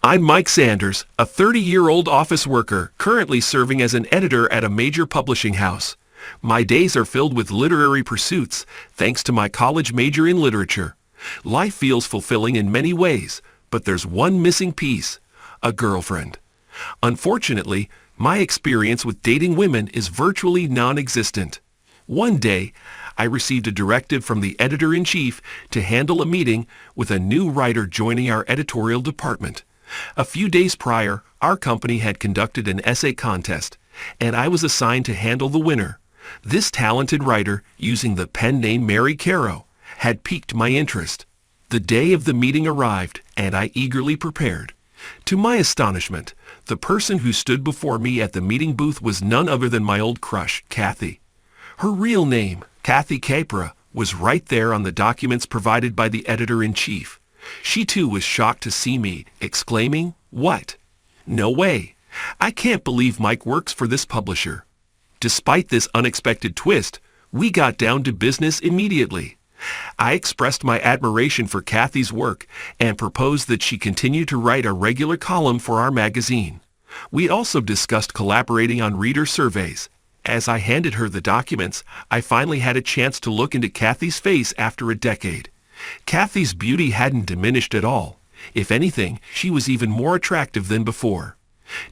I'm Mike Sanders, a 30-year-old office worker currently serving as an editor at a major publishing house. My days are filled with literary pursuits, thanks to my college major in literature. Life feels fulfilling in many ways, but there's one missing piece: a girlfriend. Unfortunately, my experience with dating women is virtually non-existent. One day, I received a directive from the editor-in-chief to handle a meeting with a new writer joining our editorial department. A few days prior, our company had conducted an essay contest, and I was assigned to handle the winner. This talented writer, using the pen name Mary Caro, had piqued my interest. The day of the meeting arrived, and I eagerly prepared. To my astonishment, the person who stood before me at the meeting booth was none other than my old crush, Kathy. Her real name, Kathy Capra, was right there on the documents provided by the editor-in-chief. She too was shocked to see me, exclaiming, "What? No way. I can't believe Mike works for this publisher." Despite this unexpected twist, we got down to business immediately. I expressed my admiration for Kathy's work and proposed that she continue to write a regular column for our magazine. We also discussed collaborating on reader surveys. As I handed her the documents, I finally had a chance to look into Kathy's face after a decade. Kathy's beauty hadn't diminished at all. If anything, she was even more attractive than before.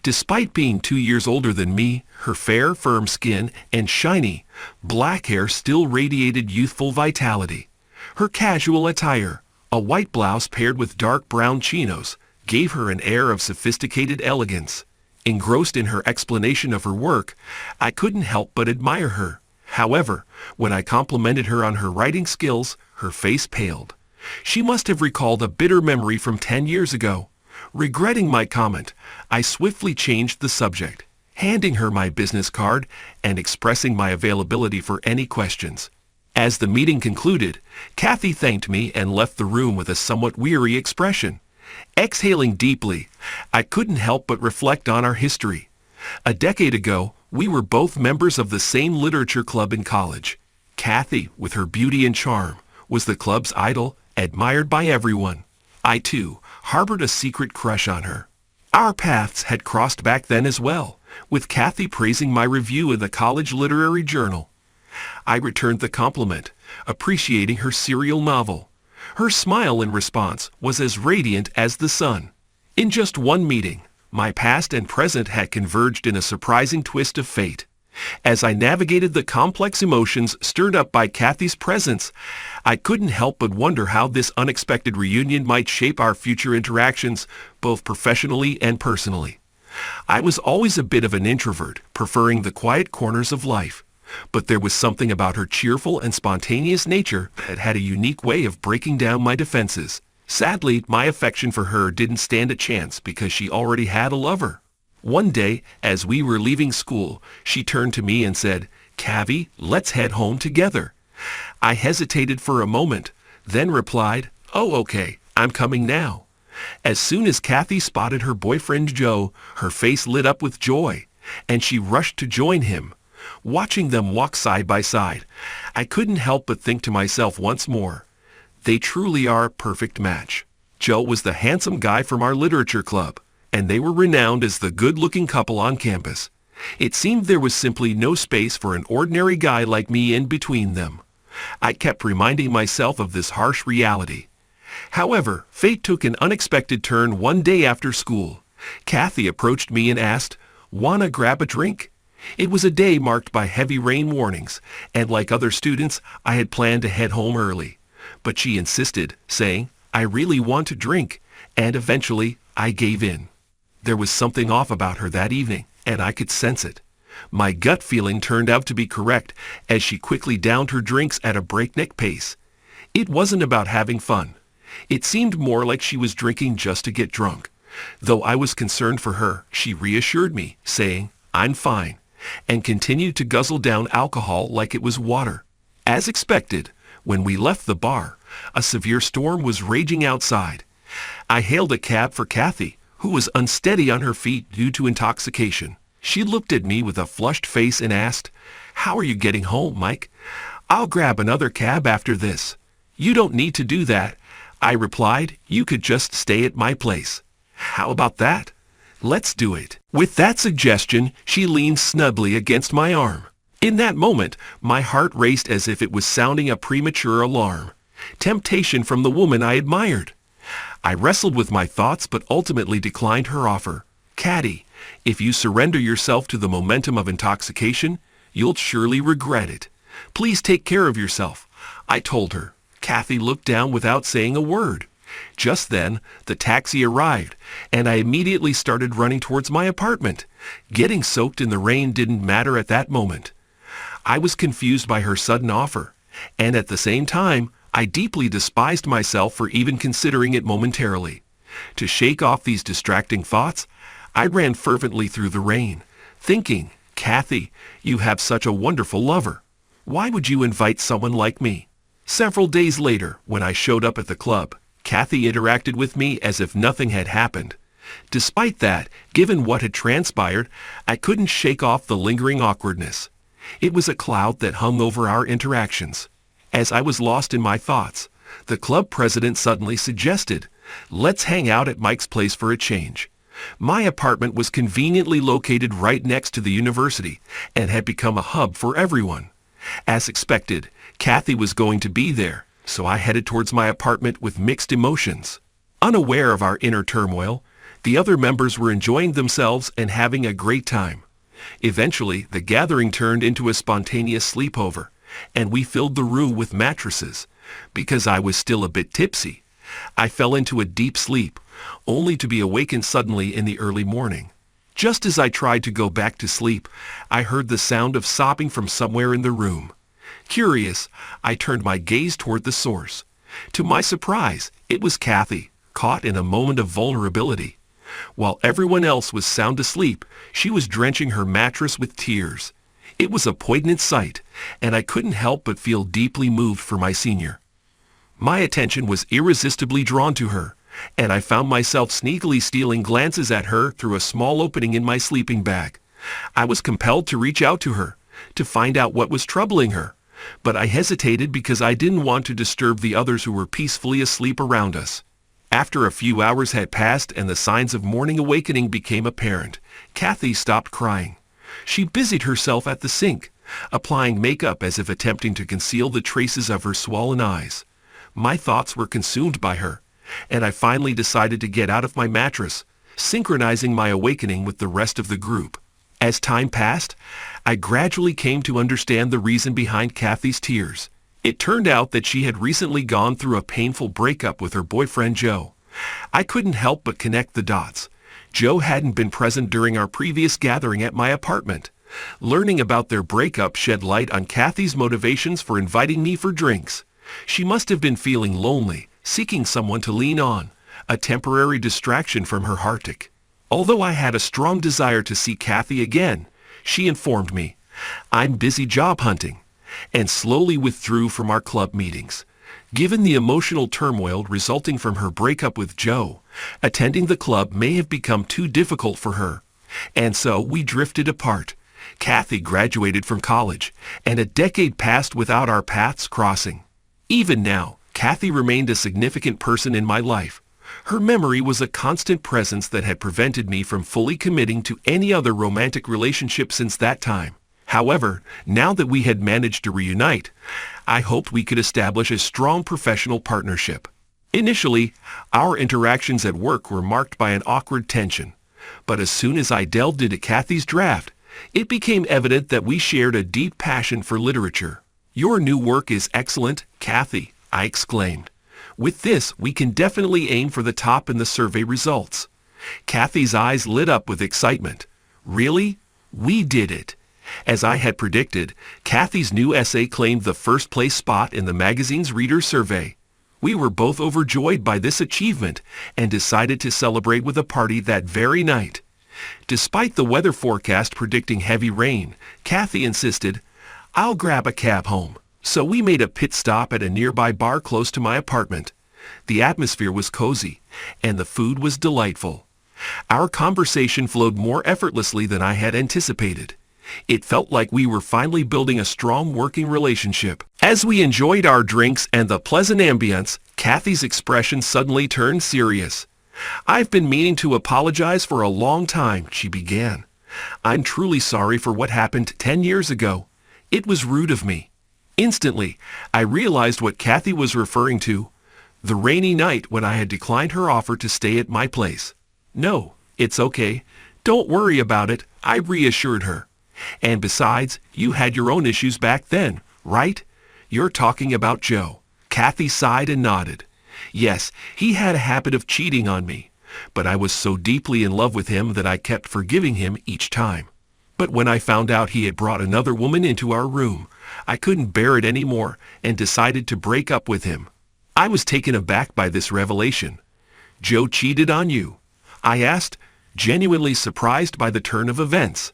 Despite being 2 years older than me, her fair, firm skin and shiny, black hair still radiated youthful vitality. Her casual attire, a white blouse paired with dark brown chinos, gave her an air of sophisticated elegance. Engrossed in her explanation of her work, I couldn't help but admire her. However, when I complimented her on her writing skills, her face paled. She must have recalled a bitter memory from 10 years ago. Regretting my comment, I swiftly changed the subject, handing her my business card and expressing my availability for any questions. As the meeting concluded, Kathy thanked me and left the room with a somewhat weary expression. Exhaling deeply, I couldn't help but reflect on our history. A decade ago, we were both members of the same literature club in college. Kathy, with her beauty and charm, was the club's idol, admired by everyone. I, too, harbored a secret crush on her. Our paths had crossed back then as well, with Kathy praising my review in the college literary journal. I returned the compliment, appreciating her serial novel. Her smile in response was as radiant as the sun. In just one meeting, my past and present had converged in a surprising twist of fate. As I navigated the complex emotions stirred up by Kathy's presence, I couldn't help but wonder how this unexpected reunion might shape our future interactions, both professionally and personally. I was always a bit of an introvert, preferring the quiet corners of life, but there was something about her cheerful and spontaneous nature that had a unique way of breaking down my defenses. Sadly, my affection for her didn't stand a chance because she already had a lover. One day, as we were leaving school, she turned to me and said, "Cavi, let's head home together." I hesitated for a moment, then replied, "Oh, okay, I'm coming now." As soon as Kathy spotted her boyfriend Joe, her face lit up with joy, and she rushed to join him. Watching them walk side by side, I couldn't help but think to myself once more, they truly are a perfect match. Joe was the handsome guy from our literature club, and they were renowned as the good-looking couple on campus. It seemed there was simply no space for an ordinary guy like me in between them. I kept reminding myself of this harsh reality. However, fate took an unexpected turn one day after school. Kathy approached me and asked, "Wanna grab a drink?" It was a day marked by heavy rain warnings, and like other students, I had planned to head home early. But she insisted, saying, "I really want to drink," and eventually I gave in. There was something off about her that evening, and I could sense it. My gut feeling turned out to be correct as she quickly downed her drinks at a breakneck pace. It wasn't about having fun. It seemed more like she was drinking just to get drunk. Though I was concerned for her, she reassured me, saying, "I'm fine," and continued to guzzle down alcohol like it was water. As expected, when we left the bar, a severe storm was raging outside. I hailed a cab for Kathy, who was unsteady on her feet due to intoxication. She looked at me with a flushed face and asked, "How are you getting home, Mike?" "I'll grab another cab after this." "You don't need to do that," I replied. "You could just stay at my place." How about that? Let's do it. With that suggestion, she leaned snugly against my arm. In that moment, my heart raced as if it was sounding a premature alarm. Temptation from the woman I admired. I wrestled with my thoughts but ultimately declined her offer. Caddy, if you surrender yourself to the momentum of intoxication, you'll surely regret it. Please take care of yourself, I told her. Kathy looked down without saying a word. Just then, the taxi arrived, and I immediately started running towards my apartment. Getting soaked in the rain didn't matter at that moment. I was confused by her sudden offer, and at the same time, I deeply despised myself for even considering it momentarily. To shake off these distracting thoughts, I ran fervently through the rain, thinking, Kathy, you have such a wonderful lover. Why would you invite someone like me? Several days later, when I showed up at the club, Kathy interacted with me as if nothing had happened. Despite that, given what had transpired, I couldn't shake off the lingering awkwardness. It was a cloud that hung over our interactions. As I was lost in my thoughts, the club president suddenly suggested, let's hang out at Mike's place for a change. My apartment was conveniently located right next to the university and had become a hub for everyone. As expected, Kathy was going to be there, so I headed towards my apartment with mixed emotions. Unaware of our inner turmoil, the other members were enjoying themselves and having a great time. Eventually, the gathering turned into a spontaneous sleepover, and we filled the room with mattresses. Because I was still a bit tipsy, I fell into a deep sleep, only to be awakened suddenly in the early morning. Just as I tried to go back to sleep, I heard the sound of sobbing from somewhere in the room. Curious, I turned my gaze toward the source. To my surprise, it was Kathy, caught in a moment of vulnerability. While everyone else was sound asleep, she was drenching her mattress with tears. It was a poignant sight, and I couldn't help but feel deeply moved for my senior. My attention was irresistibly drawn to her, and I found myself sneakily stealing glances at her through a small opening in my sleeping bag. I was compelled to reach out to her, to find out what was troubling her, but I hesitated because I didn't want to disturb the others who were peacefully asleep around us. After a few hours had passed and the signs of morning awakening became apparent, Kathy stopped crying. She busied herself at the sink, applying makeup as if attempting to conceal the traces of her swollen eyes. My thoughts were consumed by her, and I finally decided to get out of my mattress, synchronizing my awakening with the rest of the group. As time passed, I gradually came to understand the reason behind Kathy's tears. It turned out that she had recently gone through a painful breakup with her boyfriend Joe. I couldn't help but connect the dots. Joe hadn't been present during our previous gathering at my apartment. Learning about their breakup shed light on Kathy's motivations for inviting me for drinks. She must have been feeling lonely, seeking someone to lean on, a temporary distraction from her heartache. Although I had a strong desire to see Kathy again, she informed me, I'm busy job hunting, and slowly withdrew from our club meetings. Given the emotional turmoil resulting from her breakup with Joe, attending the club may have become too difficult for her, and so we drifted apart. Kathy graduated from college, and a decade passed without our paths crossing. Even now, Kathy remained a significant person in my life. Her memory was a constant presence that had prevented me from fully committing to any other romantic relationship since that time. However, now that we had managed to reunite, I hoped we could establish a strong professional partnership. Initially, our interactions at work were marked by an awkward tension, but as soon as I delved into Kathy's draft, it became evident that we shared a deep passion for literature. Your new work is excellent, Kathy, I exclaimed. With this, we can definitely aim for the top in the survey results. Kathy's eyes lit up with excitement. Really? We did it. As I had predicted, Kathy's new essay claimed the first place spot in the magazine's reader survey. We were both overjoyed by this achievement and decided to celebrate with a party that very night. Despite the weather forecast predicting heavy rain, Kathy insisted, I'll grab a cab home. So we made a pit stop at a nearby bar close to my apartment. The atmosphere was cozy, and the food was delightful. Our conversation flowed more effortlessly than I had anticipated. It felt like we were finally building a strong working relationship. As we enjoyed our drinks and the pleasant ambience, Kathy's expression suddenly turned serious. "I've been meaning to apologize for a long time," she began. "I'm truly sorry for what happened 10 years ago. It was rude of me." Instantly, I realized what Kathy was referring to. The rainy night when I had declined her offer to stay at my place. "No, it's okay. Don't worry about it," I reassured her. "And besides, you had your own issues back then, right? You're talking about Joe." Kathy sighed and nodded. "Yes, he had a habit of cheating on me, but I was so deeply in love with him that I kept forgiving him each time. But when I found out he had brought another woman into our room, I couldn't bear it anymore and decided to break up with him." I was taken aback by this revelation. "Joe cheated on you?" I asked, genuinely surprised by the turn of events.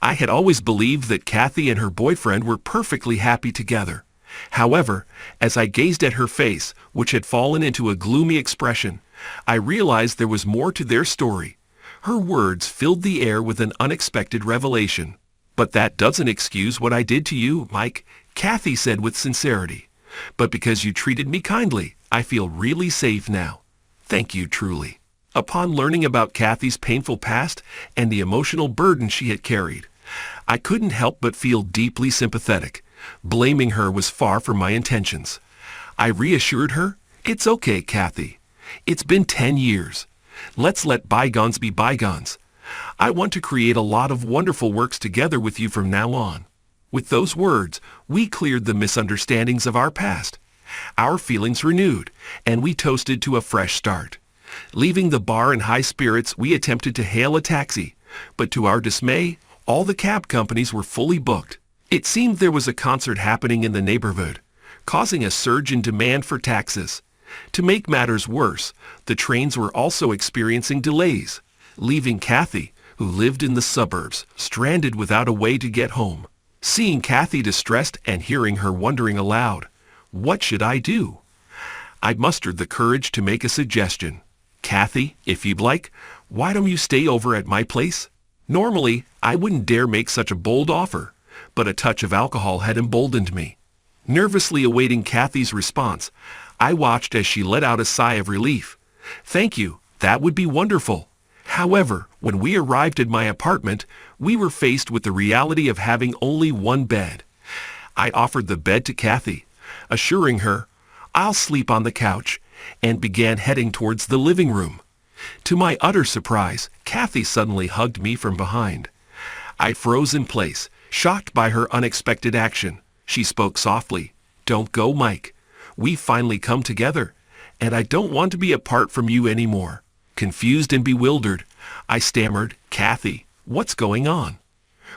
I had always believed that Kathy and her boyfriend were perfectly happy together. However, as I gazed at her face, which had fallen into a gloomy expression, I realized there was more to their story. Her words filled the air with an unexpected revelation. "But that doesn't excuse what I did to you, Mike," Kathy said with sincerity. "But because you treated me kindly, I feel really safe now. Thank you, truly." Upon learning about Kathy's painful past and the emotional burden she had carried, I couldn't help but feel deeply sympathetic. Blaming her was far from my intentions. I reassured her, "It's okay, Kathy. It's been 10 years. Let's let bygones be bygones. I want to create a lot of wonderful works together with you from now on." With those words, we cleared the misunderstandings of our past. Our feelings renewed, and we toasted to a fresh start. Leaving the bar in high spirits, we attempted to hail a taxi, but to our dismay, all the cab companies were fully booked. It seemed there was a concert happening in the neighborhood, causing a surge in demand for taxis. To make matters worse, the trains were also experiencing delays, leaving Kathy, who lived in the suburbs, stranded without a way to get home. Seeing Kathy distressed and hearing her wondering aloud, "What should I do?" I mustered the courage to make a suggestion. "Kathy, if you'd like, why don't you stay over at my place?" Normally, I wouldn't dare make such a bold offer, but a touch of alcohol had emboldened me. Nervously awaiting Kathy's response, I watched as she let out a sigh of relief. "Thank you, that would be wonderful." However, when we arrived at my apartment, we were faced with the reality of having only one bed. I offered the bed to Kathy, assuring her, "I'll sleep on the couch," and began heading towards the living room. To my utter surprise, Kathy suddenly hugged me from behind. I froze in place, shocked by her unexpected action. She spoke softly, "Don't go, Mike. We've finally come together, and I don't want to be apart from you anymore." Confused and bewildered, I stammered, "Kathy, what's going on?"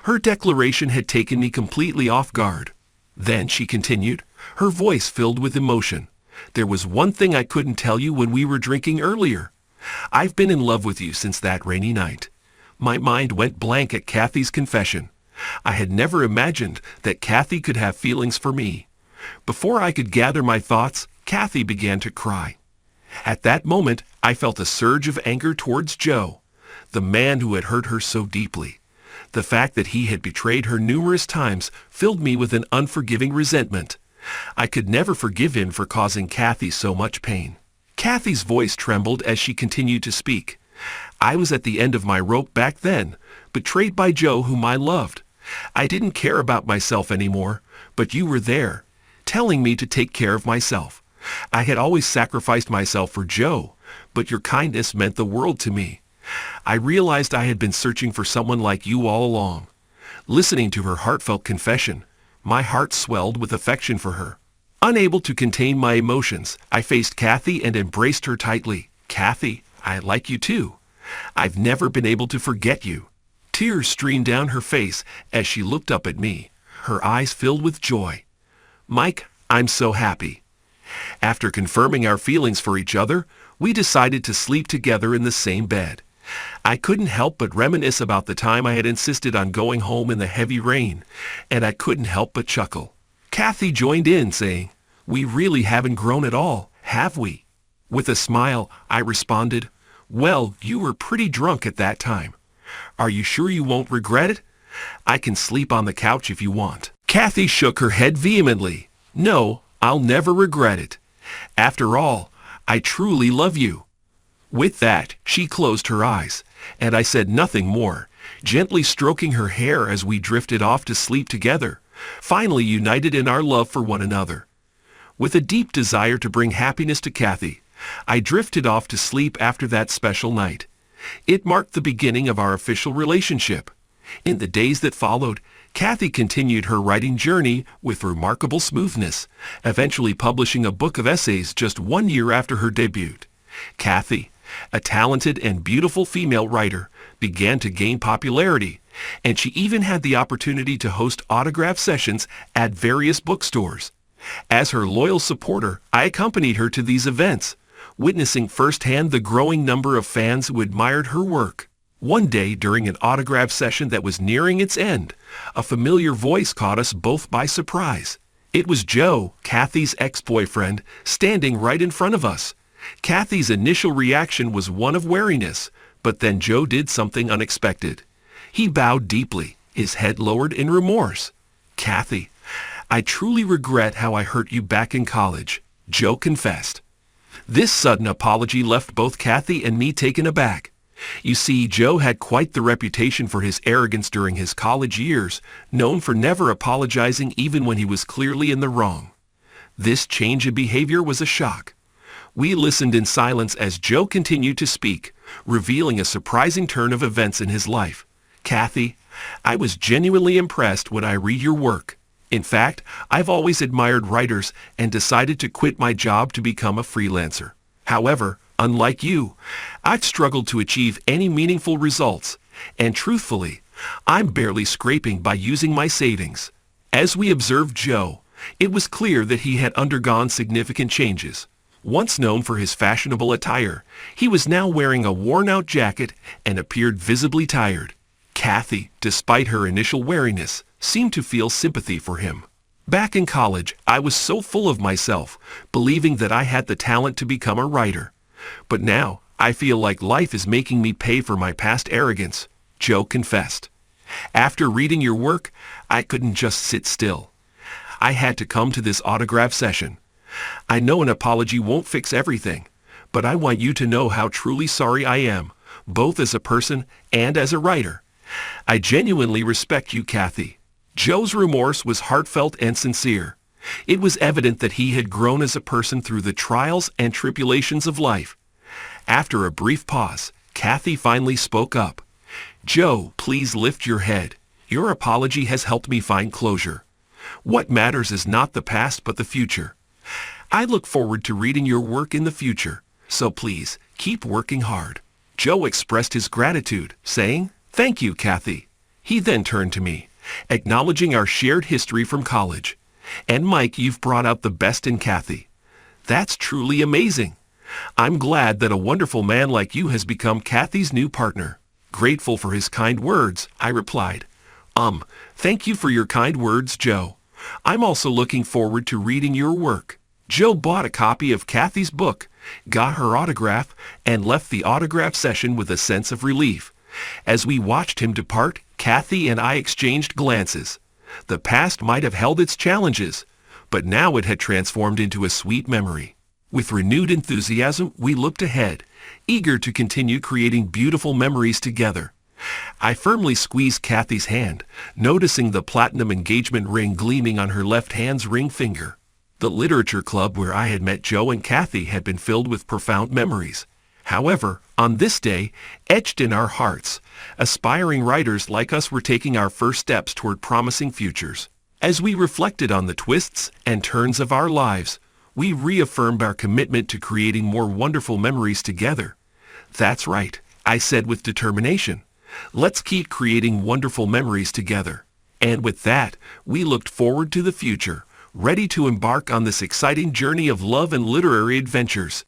Her declaration had taken me completely off guard. Then she continued, her voice filled with emotion. "There was one thing I couldn't tell you when we were drinking earlier. I've been in love with you since that rainy night." My mind went blank at Kathy's confession. I had never imagined that Kathy could have feelings for me. Before I could gather my thoughts, Kathy began to cry. At that moment, I felt a surge of anger towards Joe, the man who had hurt her so deeply. The fact that he had betrayed her numerous times filled me with an unforgiving resentment. I could never forgive him for causing Kathy so much pain. Kathy's voice trembled as she continued to speak. "I was at the end of my rope back then, betrayed by Joe, whom I loved. I didn't care about myself anymore, but you were there, telling me to take care of myself. I had always sacrificed myself for Joe, but your kindness meant the world to me. I realized I had been searching for someone like you all along." Listening to her heartfelt confession, my heart swelled with affection for her. Unable to contain my emotions, I faced Kathy and embraced her tightly. "Kathy, I like you too. I've never been able to forget you." Tears streamed down her face as she looked up at me, her eyes filled with joy. "Mike, I'm so happy." After confirming our feelings for each other, we decided to sleep together in the same bed. I couldn't help but reminisce about the time I had insisted on going home in the heavy rain, and I couldn't help but chuckle. Kathy joined in, saying, "We really haven't grown at all, have we?" With a smile, I responded, "Well, you were pretty drunk at that time. Are you sure you won't regret it? I can sleep on the couch if you want." Kathy shook her head vehemently. "No, I'll never regret it. After all, I truly love you." With that, she closed her eyes, and I said nothing more, gently stroking her hair as we drifted off to sleep together, finally united in our love for one another. With a deep desire to bring happiness to Kathy, I drifted off to sleep after that special night. It marked the beginning of our official relationship. In the days that followed, Kathy continued her writing journey with remarkable smoothness, eventually publishing a book of essays just 1 year after her debut. Kathy, a talented and beautiful female writer, began to gain popularity, and she even had the opportunity to host autograph sessions at various bookstores. As her loyal supporter, I accompanied her to these events, witnessing firsthand the growing number of fans who admired her work. One day, during an autograph session that was nearing its end, a familiar voice caught us both by surprise. It was Joe, Kathy's ex-boyfriend, standing right in front of us. Kathy's initial reaction was one of wariness, but then Joe did something unexpected. He bowed deeply, his head lowered in remorse. "Kathy, I truly regret how I hurt you back in college," Joe confessed. This sudden apology left both Kathy and me taken aback. You see, Joe had quite the reputation for his arrogance during his college years, known for never apologizing even when he was clearly in the wrong. This change in behavior was a shock. We listened in silence as Joe continued to speak, revealing a surprising turn of events in his life. "Kathy, I was genuinely impressed when I read your work. In fact, I've always admired writers and decided to quit my job to become a freelancer. However, unlike you, I've struggled to achieve any meaningful results, and truthfully, I'm barely scraping by using my savings." As we observed Joe, it was clear that he had undergone significant changes. Once known for his fashionable attire, he was now wearing a worn-out jacket and appeared visibly tired. Kathy, despite her initial wariness, seemed to feel sympathy for him. Back in college, I was so full of myself, believing that I had the talent to become a writer. But now, I feel like life is making me pay for my past arrogance, Joe confessed. "After reading your work, I couldn't just sit still. I had to come to this autograph session. I know an apology won't fix everything, but I want you to know how truly sorry I am, both as a person and as a writer. I genuinely respect you, Kathy." Joe's remorse was heartfelt and sincere. It was evident that he had grown as a person through the trials and tribulations of life. After a brief pause, Kathy finally spoke up. "Joe, please lift your head. Your apology has helped me find closure. What matters is not the past but the future. I look forward to reading your work in the future, so please keep working hard." Joe expressed his gratitude, saying, "Thank you, Kathy." He then turned to me, acknowledging our shared history from college. "And Mike, you've brought out the best in Kathy. That's truly amazing. I'm glad that a wonderful man like you has become Kathy's new partner." Grateful for his kind words, I replied, Thank you for your kind words, Joe. I'm also looking forward to reading your work." Joe bought a copy of Kathy's book, got her autograph, and left the autograph session with a sense of relief. As we watched him depart, Kathy and I exchanged glances. The past might have held its challenges, but now it had transformed into a sweet memory. With renewed enthusiasm, we looked ahead, eager to continue creating beautiful memories together. I firmly squeezed Kathy's hand, noticing the platinum engagement ring gleaming on her left hand's ring finger. The literature club where I had met Joe and Kathy had been filled with profound memories. However, on this day, etched in our hearts, aspiring writers like us were taking our first steps toward promising futures. As we reflected on the twists and turns of our lives, we reaffirmed our commitment to creating more wonderful memories together. "That's right," I said with determination. "Let's keep creating wonderful memories together." And with that, we looked forward to the future, ready to embark on this exciting journey of love and literary adventures.